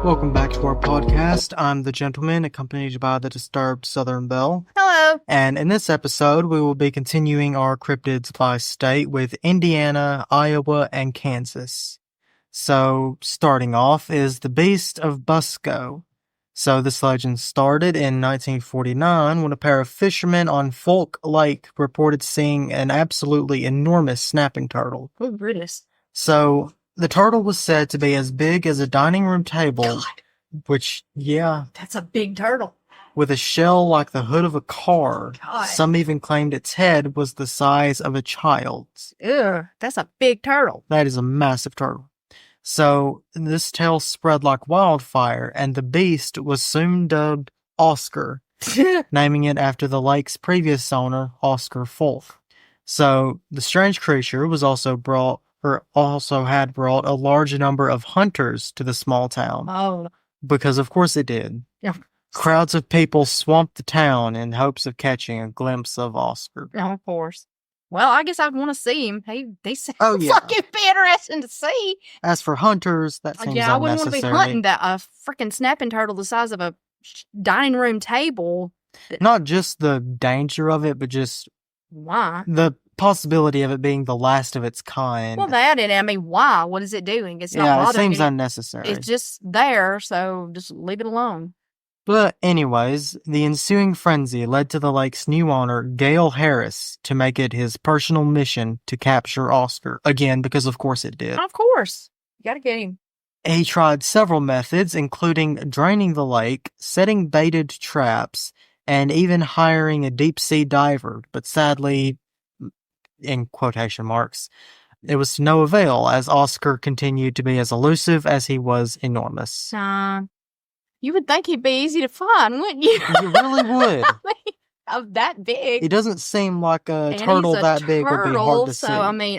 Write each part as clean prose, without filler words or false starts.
Welcome back to our podcast. I'm the gentleman, accompanied by the Disturbed Southern Belle. Hello. And in this episode, we will be continuing our cryptids by state with Indiana, Iowa, and Kansas. So, starting off is the Beast of Busco. So, this legend started in 1949 when a pair of fishermen on Folk Lake reported seeing an absolutely enormous snapping turtle. Oh, goodness. So, the turtle was said to be as big as a dining room table, God, which, yeah, that's a big turtle. with a shell like the hood of a car. God. Some even claimed its head was the size of a child's. Ugh, that's a big turtle. That is a massive turtle. So, this tale spread like wildfire, and the beast was soon dubbed Oscar, naming it after the lake's previous owner, Oscar Folk. So, the strange creature was also had brought a large number of hunters to the small town. Oh, Because of course it did. yeah. Crowds of people swamped the town in hopes of catching a glimpse of Oscar. Oh, of course. Well, I guess I'd want to see him. They sound Oh, yeah. like it'd be interesting to see. As for hunters, that seems Yeah, I wouldn't want to be unnecessary. hunting that a freaking snapping turtle the size of a dining room table. Not just the danger of it, but just Why? the possibility of it being the last of its kind. Well, that and I mean, why? What is it doing? It's not yeah, it bothering seems me. unnecessary. It's just there, so just leave it alone. But anyways, the ensuing frenzy led to the lake's new owner, Gale Harris, to make it his personal mission to capture Oscar. Again, because of course it did. Of course. You gotta get him. He tried several methods, including draining the lake, setting baited traps, and even hiring a deep-sea diver, but sadly, in quotation marks, it was to no avail as Oscar continued to be as elusive as he was enormous. You would think he'd be easy to find, wouldn't you? You really would. I mean, of that big. It doesn't seem like a And turtle he's a that big would be hard turtle, to so, see. I mean,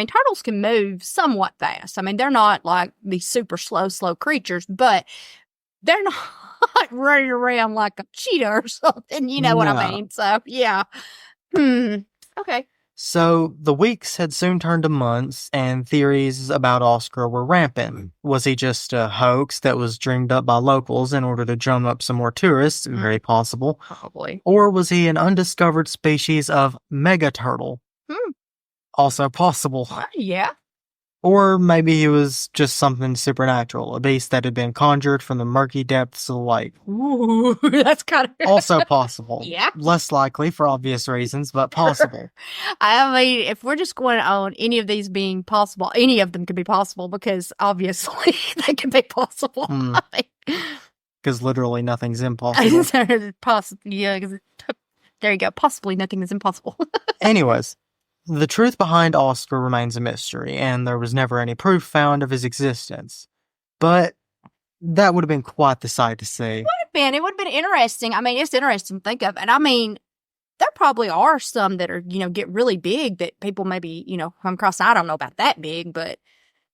turtles can move somewhat fast. I mean, they're not like these super slow creatures, but they're not running around like a cheetah or something. You know what I No. mean? So, yeah. Okay. So, the weeks had soon turned to months, and theories about Oscar were rampant. Was he just a hoax that was dreamed up by locals in order to drum up some more tourists? Very possible. Probably. Or was he an undiscovered species of mega turtle? Also possible. Yeah. Or maybe he was just something supernatural, a beast that had been conjured from the murky depths of the lake. Ooh, that's kind of Also possible. Yeah. Less likely for obvious reasons, but possible. I mean, if we're just going on any of ththese being possible, any of them could be possible because obviously they can be possible. Mm. Because literally nothing's impossible. Yeah, 'cause there you go. Possibly nothing is impossible. Anyways, the truth behind Oscar remains a mystery, and there was never any proof found of his existence. But that would have been quite the sight to see. It would have been interesting. I mean, it's interesting to think of. And I mean, there probably are some that are, get really big that people maybe, come across. I don't know about that big, but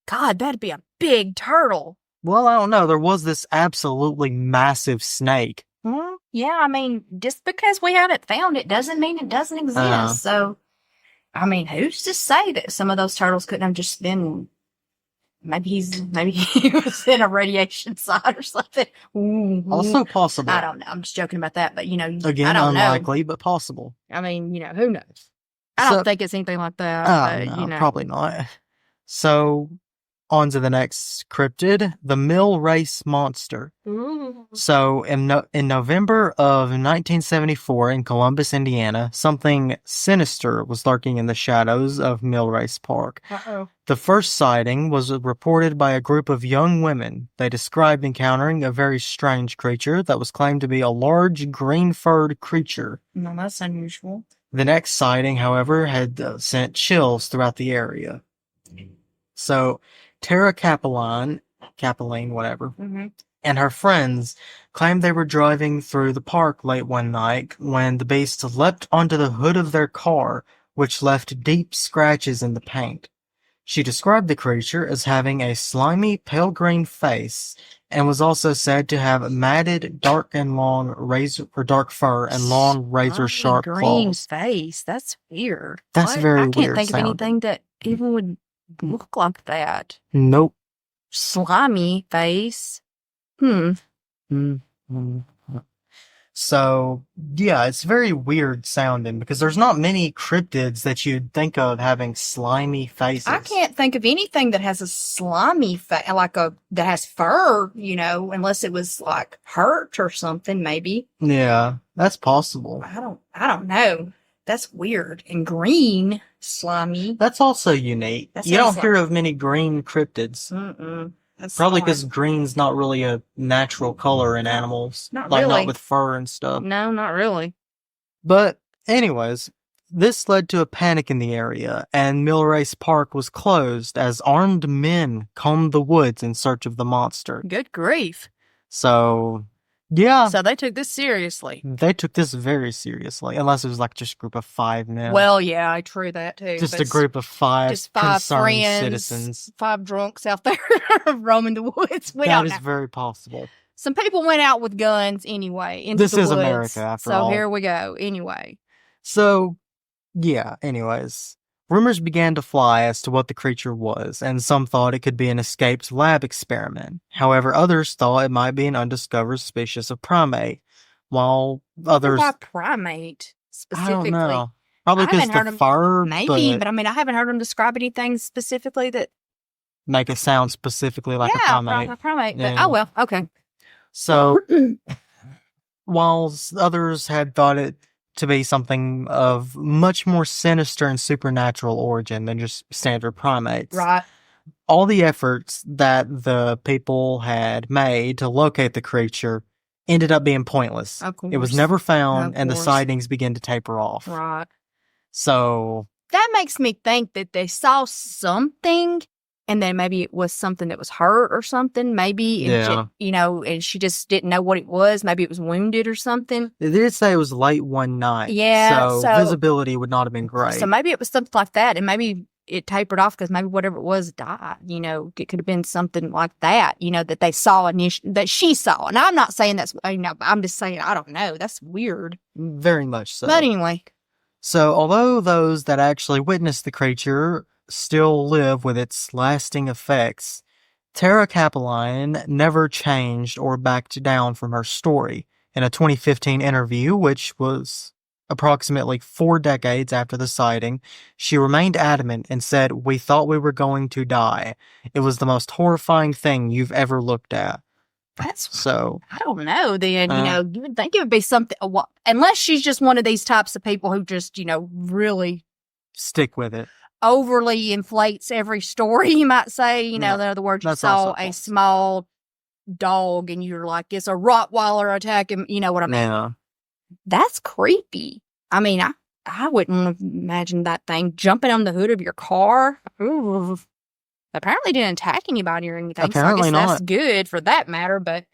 God, that'd be a big turtle. Well, I don't know. There was this absolutely massive snake. Yeah, I mean, just because we haven't found it doesn't mean it doesn't exist. So, I mean, who's to say that some of those turtles couldn't have just been, maybe he was in a radiation site or something. Ooh, Also possible. I don't know. I'm just joking about that, but Again, I don't unlikely, but possible. know. I mean, who knows? I don't think it's anything like that. But, No, probably not. So, on to the next cryptid, the mill race monster. Ooh. So, in November of 1974 in Columbus, Indiana, something sinister was lurking in the shadows of Mill Race Park. Uh-oh. The first sighting was reported by a group of young women. They described encountering a very strange creature that was claimed to be a large green-furred creature. No, that's unusual. The next sighting, however, had sent chills throughout the area. So, Tara Capelline, whatever, and her friends claimed they were driving through the park late one night when the beast leapt onto the hood of their car, which left deep scratches in the paint. She described the creature as having a slimy, pale green face, and was also said to have matted, dark fur and long razor-sharp green claws. face. That's weird. That's very I weird can't think sounding. of anything that even would look like that. Nope. Slimy face. Mm. So, yeah, it's very weird sounding because there's not many cryptids that you'd think of having slimy faces. I can't think of anything that has a slimy face, that has fur, unless it was like hurt or something, maybe. Yeah, that's possible. I don't know. That's weird. And green, slimy. That's also unique. You don't hear of many green cryptids. That's probably because green's not really a natural color in animals. Not like really. Not with fur and stuff. No, not really. But anyways, this led to a panic in the area, and Millrace Park was closed as armed men combed the woods in search of the monster. Good grief. So, yeah. So they took this seriously. They took this very seriously, unless it was like just a group of 5 men. Well, yeah, true that too. Just a group of 5 just 5 concerned friends, citizens. 5 drunks out there roaming the woods. That is very possible. Some people went out with guns anyway. This is America, after all. So here we go. Anyway. So, yeah, anyways. Rumors began to fly as to what the creature was, and some thought it could be an escaped lab experiment. However, others thought it might be an undiscovered species of primate, while others... Why primate, specifically? I don't know. Probably because the fur... Maybe, but I mean, I haven't heard them describe anything specifically that... make it sound specifically like a primate. Yeah, a primate, but oh well, okay. So, while others had thought it to be something of much more sinister and supernatural origin than just standard primates. Right. All the efforts that the people had made to locate the creature ended up being pointless. Of course. It was never found, and the sightings began to taper off. Right. So... that makes me think that they saw something, and then maybe it was something that was hurt or something. Maybe, yeah. And she just didn't know what it was. Maybe it was wounded or something. They did say it was late one night. Yeah. So visibility would not have been great. So maybe it was something like that, and maybe it tapered off because maybe whatever it was died. It could have been something like that, that they saw that she saw. And I'm not saying that's, I'm just saying, I don't know. That's weird. Very much so. But anyway. So although those that actually witnessed the creature still live with its lasting effects, Tara Capelline never changed or backed down from her story. In a 2015 interview, which was approximately 4 decades after the sighting, she remained adamant and said, "We thought we were going to die. It was the most horrifying thing you've ever looked at." That's so. I don't know. Then you would think it would be something. Unless she's just one of these types of people who just really stick with it. Overly inflates every story, you might say. In other words, you saw a small dog and you're like, it's a Rottweiler attacking. You know what I mean? Yeah. That's creepy. I mean, I wouldn't imagine that thing jumping on the hood of your car. Ooh. Apparently didn't attack anybody or anything. Apparently so I guess not. That's good for that matter, but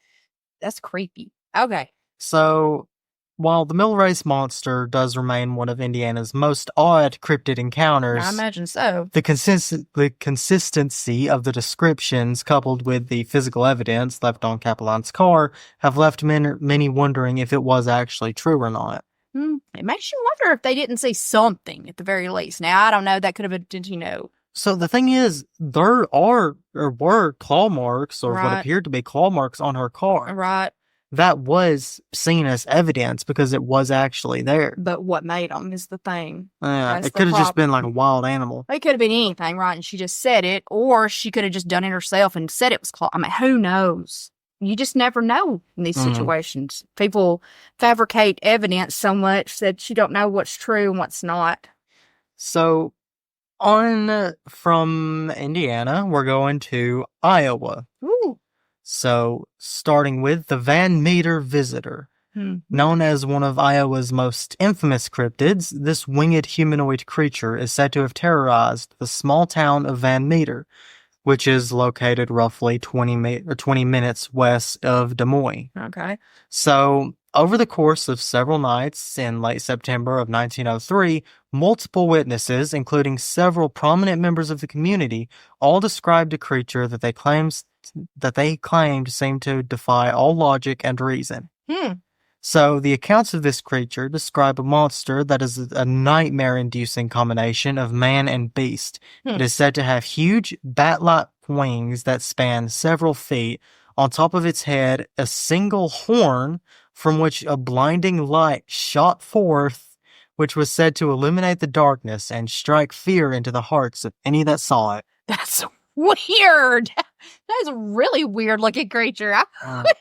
that's creepy. Okay. So, while the Millrace monster does remain one of Indiana's most odd cryptid encounters, I imagine so. The consistency of the descriptions, coupled with the physical evidence left on Capelline's car, have left many wondering if it was actually true or not. It makes you wonder if they didn't see something at the very least. Now, I don't know. That could have been, So the thing is, there were claw marks, or what appeared to be claw marks on her car. Right. That was seen as evidence because it was actually there. But what made them is the thing. Yeah, it could have just been like a wild animal. It could have been anything, right? And she just said it, or she could have just done it herself and said it was claw. I mean, who knows? You just never know in these situations. People fabricate evidence so much that you don't know what's true and what's not. So, from Indiana, we're going to Iowa. Ooh. So, starting with the Van Meter Visitor. Known as one of Iowa's most infamous cryptids, this winged humanoid creature is said to have terrorized the small town of Van Meter, which is located roughly 20 minutes west of Des Moines. Okay. So, over the course of several nights in late September of 1903, multiple witnesses, including several prominent members of the community, all described a creature that they claimed seemed to defy all logic and reason. So, the accounts of this creature describe a monster that is a nightmare-inducing combination of man and beast. It is said to have huge bat-like wings that span several feet, On top of its head, a single horn from which a blinding light shot forth, which was said to illuminate the darkness and strike fear into the hearts of any that saw it. That's weird. That is a really weird looking creature.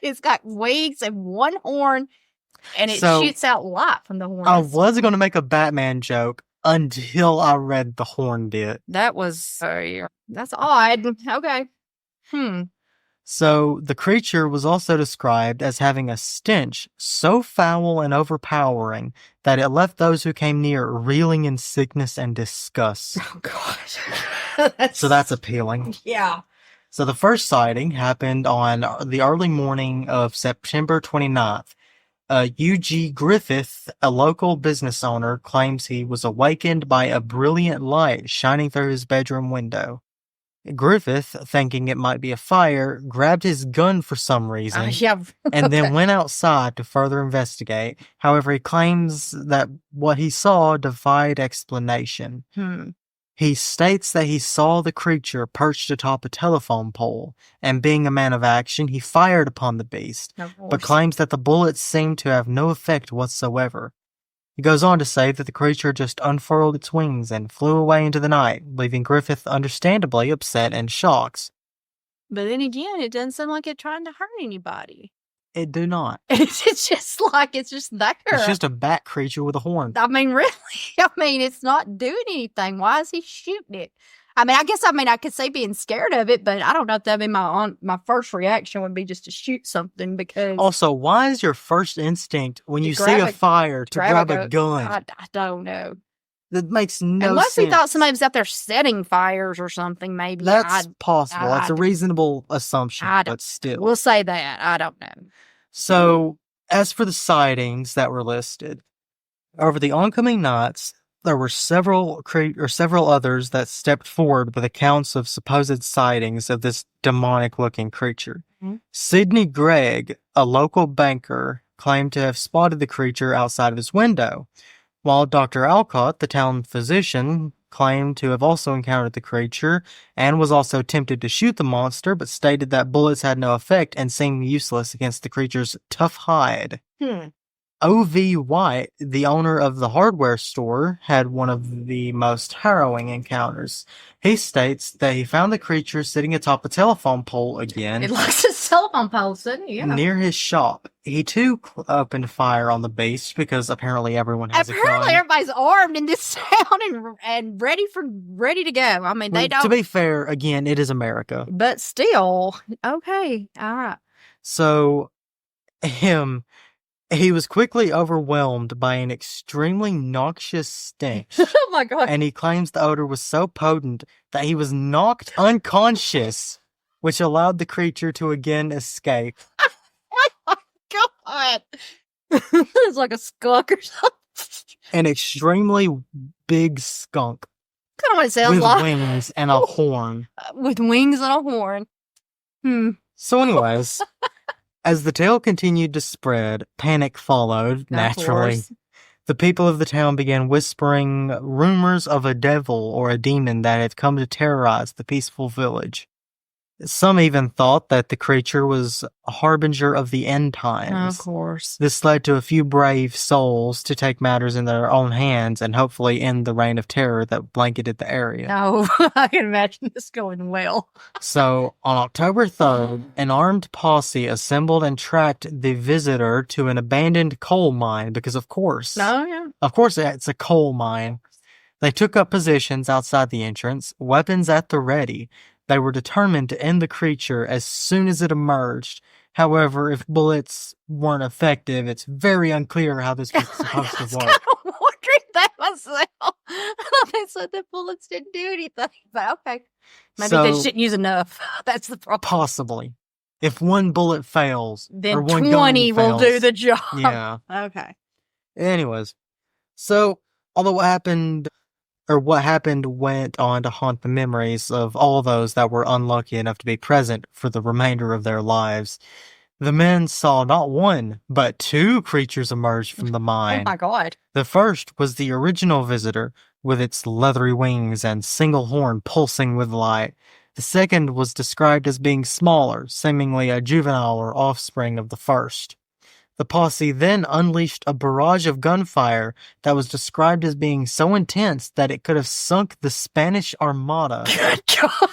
It's got wings and one horn, and it shoots out light from the horn. I was going to make a Batman joke until I read the horn bit. That was... that's odd. Okay. So, the creature was also described as having a stench so foul and overpowering that it left those who came near reeling in sickness and disgust. Oh, God. So that's appealing. Yeah. So the first sighting happened on the early morning of September 29th. U.G. Griffith, a local business owner, claims he was awakened by a brilliant light shining through his bedroom window. Griffith, thinking it might be a fire, grabbed his gun for some reason and then went outside to further investigate. However, he claims that what he saw defied explanation. He states that he saw the creature perched atop a telephone pole, and being a man of action, he fired upon the beast, but claims that the bullets seemed to have no effect whatsoever. He goes on to say that the creature just unfurled its wings and flew away into the night, leaving Griffith understandably upset and shocked. But then again, it doesn't sound like it's trying to hurt anybody. It do not. It's just like, it's just there. It's just a bat creature with a horn. I mean, really? I mean, it's not doing anything. Why is he shooting it? I mean, I could say being scared of it, but I don't know if that'd be my first reaction would be just to shoot something because... Also, why is your first instinct when you see a fire to grab a gun? I don't know. That makes no sense. Unless he thought somebody was out there setting fires or something, maybe. That's possible. That's a reasonable assumption, but still. We'll say that. I don't know. So, as for the sightings that were listed, over the oncoming nights, there were several others that stepped forward with accounts of supposed sightings of this demonic-looking creature. Sidney Gregg, a local banker, claimed to have spotted the creature outside of his window, while Dr. Alcott, the town physician, claimed to have also encountered the creature and was also tempted to shoot the monster, but stated that bullets had no effect and seemed useless against the creature's tough hide. O.V. White, the owner of the hardware store, had one of the most harrowing encounters. He states that he found the creature sitting atop a telephone pole again. It likes a telephone pole, doesn't it? Near his shop. He too opened fire on the beast because apparently everyone has a gun. Apparently everybody's armed in this town and ready to go. I mean, they don't... To be fair, again, it is America. But still, okay, all right. So, he was quickly overwhelmed by an extremely noxious stench. Oh my God. And he claims the odor was so potent that he was knocked unconscious, which allowed the creature to again escape. Oh my God. It's like a skunk or something. An extremely big skunk. Kind of what it sounds with like. Wings and a horn. With wings and a horn. So anyways... As the tale continued to spread, panic followed, naturally. The people of the town began whispering rumors of a devil or a demon that had come to terrorize the peaceful village. Some even thought that the creature was a harbinger of the end times. Of course. This led to a few brave souls to take matters in their own hands and hopefully end the reign of terror that blanketed the area. Oh, I can imagine this going well. So, on October 3rd, an armed posse assembled and tracked the visitor to an abandoned coal mine because, of course... Oh, yeah. Of course, it's a coal mine. They took up positions outside the entrance, weapons at the ready. They were determined to end the creature as soon as it emerged. However, if bullets weren't effective, it's very unclear how this was supposed to work. I was kind of wondering that myself. I thought they said that bullets didn't do anything, but okay. Maybe they shouldn't use enough. That's the problem. Possibly. If one bullet fails, then or one 20 gun will fails, do the job. Yeah. Okay. Anyways, so although what happened went on to haunt the memories of all those that were unlucky enough to be present for the remainder of their lives, the men saw not one, but two creatures emerge from the mine. Oh my God. The first was the original visitor, with its leathery wings and single horn pulsing with light. The second was described as being smaller, seemingly a juvenile or offspring of the first. The posse then unleashed a barrage of gunfire that was described as being so intense that it could have sunk the Spanish Armada. Good God.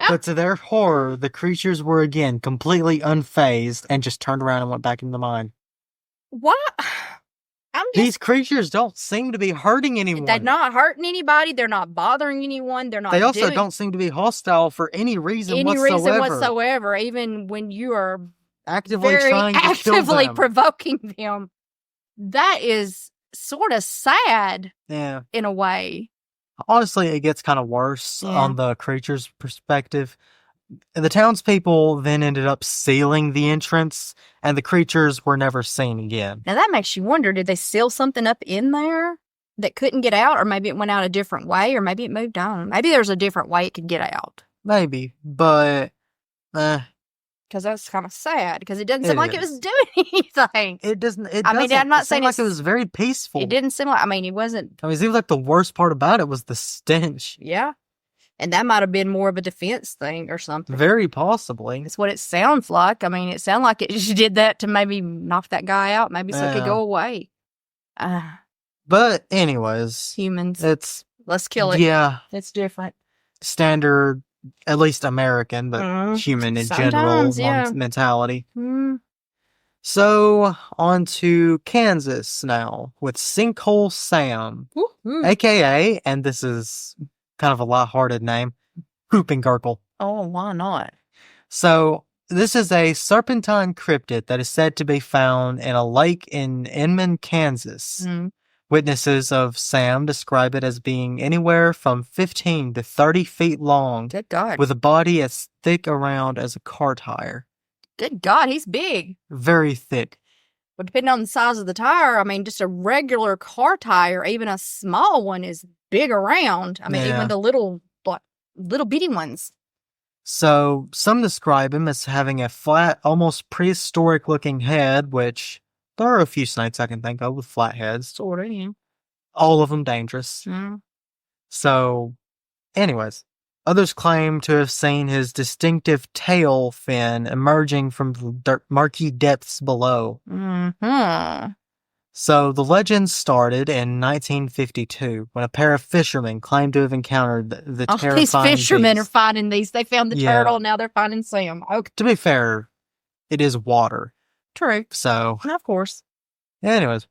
But to their horror, the creatures were again completely unfazed and just turned around and went back into the mine. What? These creatures don't seem to be hurting anyone. They're not hurting anybody. They're not bothering anyone. They're not. They also don't seem to be hostile for any reason whatsoever. Even when you are actively trying to kill them. Provoking them. That is sort of sad. Yeah. In a way. Honestly, it gets kind of worse on the creature's perspective. The townspeople then ended up sealing the entrance, and the creatures were never seen again. Now that makes you wonder, did they seal something up in there that couldn't get out? Or maybe it went out a different way, or maybe it moved on. Maybe there's a different way it could get out. Maybe, but... Because that's kind of sad, because it doesn't seem like it was doing anything. It doesn't. I'm not saying like it was very peaceful. It didn't seem like. It wasn't. It seemed like the worst part about it was the stench. Yeah, and that might have been more of a defense thing or something. Very possibly. It's what it sounds like. It sounded like it just did that to maybe knock that guy out, maybe so it could go away. But anyways, humans. Let's kill it. Yeah, it's different. Standard. At least American, but human in general mentality. So, on to Kansas now, with Sinkhole Sam, a.k.a., and this is kind of a lighthearted name, Whooping Gurgle. Oh, why not? So, this is a serpentine cryptid that is said to be found in a lake in Enigma, Kansas. Witnesses of Sam describe it as being anywhere from 15 to 30 feet long, Good God. with a body as thick around as a car tire. Good God, he's big. Very thick. But depending on the size of the tire, just a regular car tire, even a small one, is big around. Even the little bitty ones. So, some describe him as having a flat, almost prehistoric-looking head, which... There are a few snakes I can think of with flat heads. Sort of, yeah. All of them dangerous. So, anyways, others claim to have seen his distinctive tail fin emerging from the murky depths below. So, the legend started in 1952 when a pair of fishermen claimed to have encountered the terrifying these fishermen beast. are finding these. They found the turtle, now they're finding Sam. Okay. To be fair, it is water. True. So, of course. Anyways,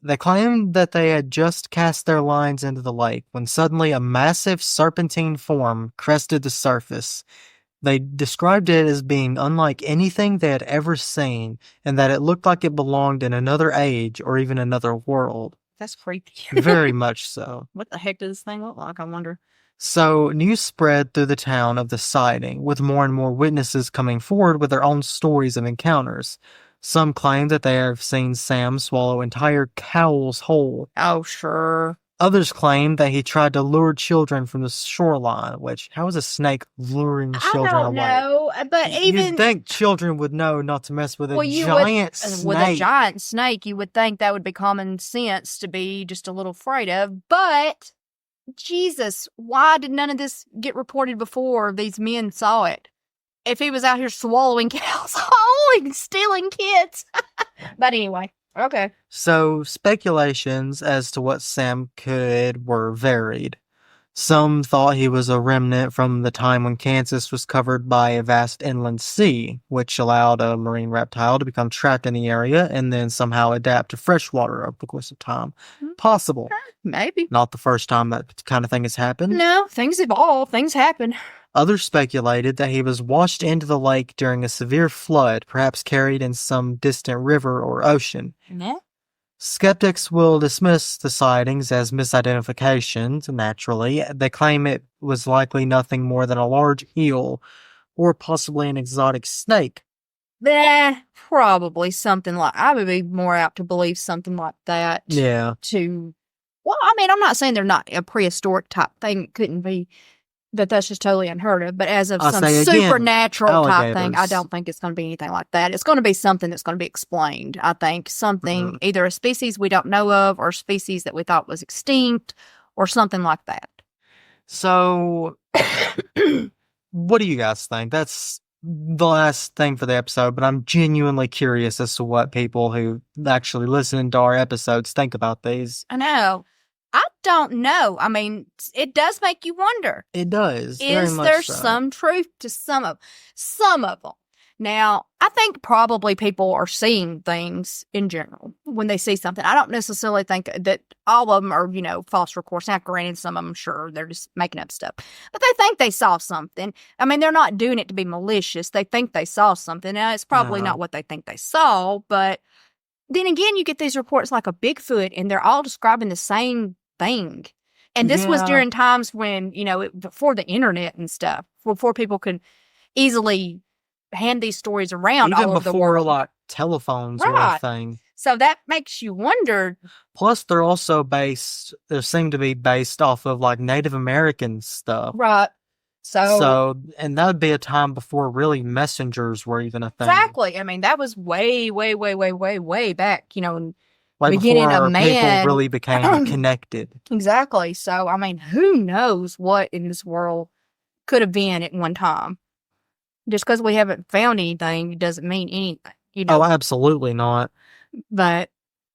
they claimed that they had just cast their lines into the lake when suddenly a massive serpentine form crested the surface. They described it as being unlike anything they had ever seen, and that it looked like it belonged in another age or even another world. That's creepy. Very much so. What the heck does this thing look like, I wonder? So, news spread through the town of the sighting, with more and more witnesses coming forward with their own stories of encounters. Some claim that they have seen Sam swallow entire cows whole. Oh, sure. Others claim that he tried to lure children from the shoreline, which, how is a snake luring children away? I don't know, but even... You'd think children would know not to mess with a giant snake. With a giant snake, you would think that would be common sense to be just a little afraid of, but... Jesus, why did none of this get reported before these men saw it? If he was out here swallowing cows whole and stealing kids. But anyway, okay. So, speculations as to what Sam could were varied. Some thought he was a remnant from the time when Kansas was covered by a vast inland sea, which allowed a marine reptile to become trapped in the area and then somehow adapt to freshwater over the course of time. Possible. Maybe. Not the first time that kind of thing has happened. No, things evolve. Things happen. Others speculated that he was washed into the lake during a severe flood, perhaps carried in some distant river or ocean. Yeah. Skeptics will dismiss the sightings as misidentifications, naturally. They claim it was likely nothing more than a large eel, or possibly an exotic snake. Probably something like... I would be more apt to believe something like that. Yeah. Well, I'm not saying they're not a prehistoric type thing. It couldn't be that that's just totally unheard of. But as of some supernatural type thing, I don't think it's going to be anything like that. It's going to be something that's going to be explained, I think. Something, either a species we don't know of or a species that we thought was extinct or something like that. So, what do you guys think? That's the last thing for the episode, but I'm genuinely curious as to what people who actually listen to our episodes think about these. I know. I don't know. I mean, it does make you wonder. It does. Very Is much there so. some truth to some of them? Now, I think probably people are seeing things in general when they see something. I don't necessarily think that all of them are, false reports. Now, granted, some of them, sure, they're just making up stuff. But they think they saw something. I mean, they're not doing it to be malicious. They think they saw something. Now, it's probably not what they think they saw. But then again, you get these reports like a Bigfoot, and they're all describing the same thing. And this was during times when, before the internet and stuff, before people could easily hand these stories around all over the world. Before, like, telephones were a thing. So that makes you wonder. Plus, they're also they seem to be based off of, like, Native American stuff. Right. So, and that would be a time before really messengers were even a thing. Exactly. I mean, that was way, way, way, way, way, way back, like beginning before of man. People really became connected. Exactly. So, I mean, who knows what in this world could have been at one time. Just because we haven't found anything doesn't mean anything, Oh, absolutely not. But,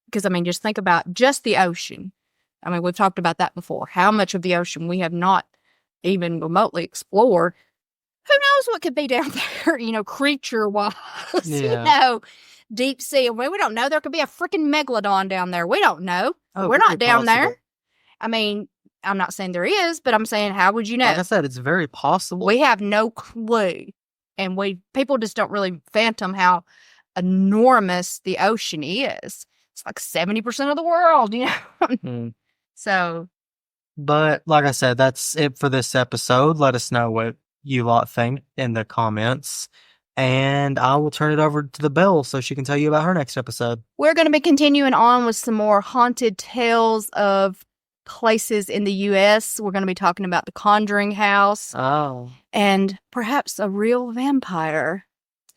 because, I mean, just think about just the ocean. I mean, we've talked about that before. How much of the ocean we have not even remotely explored. Who knows what could be down there, creature-wise, deep sea. We don't know. There could be a freaking megalodon down there. We don't know. We're not down there. I mean, I'm not saying there is, but I'm saying, how would you know? Like I said, it's very possible. We have no clue. And people just don't really fathom how enormous the ocean is. It's like 70% of the world, So. But like I said, that's it for this episode. Let us know what you lot think in the comments. And I will turn it over to the Belle so she can tell you about her next episode. We're going to be continuing on with some more haunted tales of places in the U.S. We're going to be talking about the Conjuring House. Oh. And perhaps a real vampire.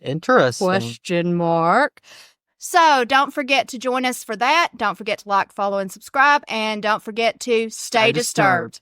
Interesting. Question mark. So don't forget to join us for that. Don't forget to like, follow, and subscribe. And don't forget to stay disturbed.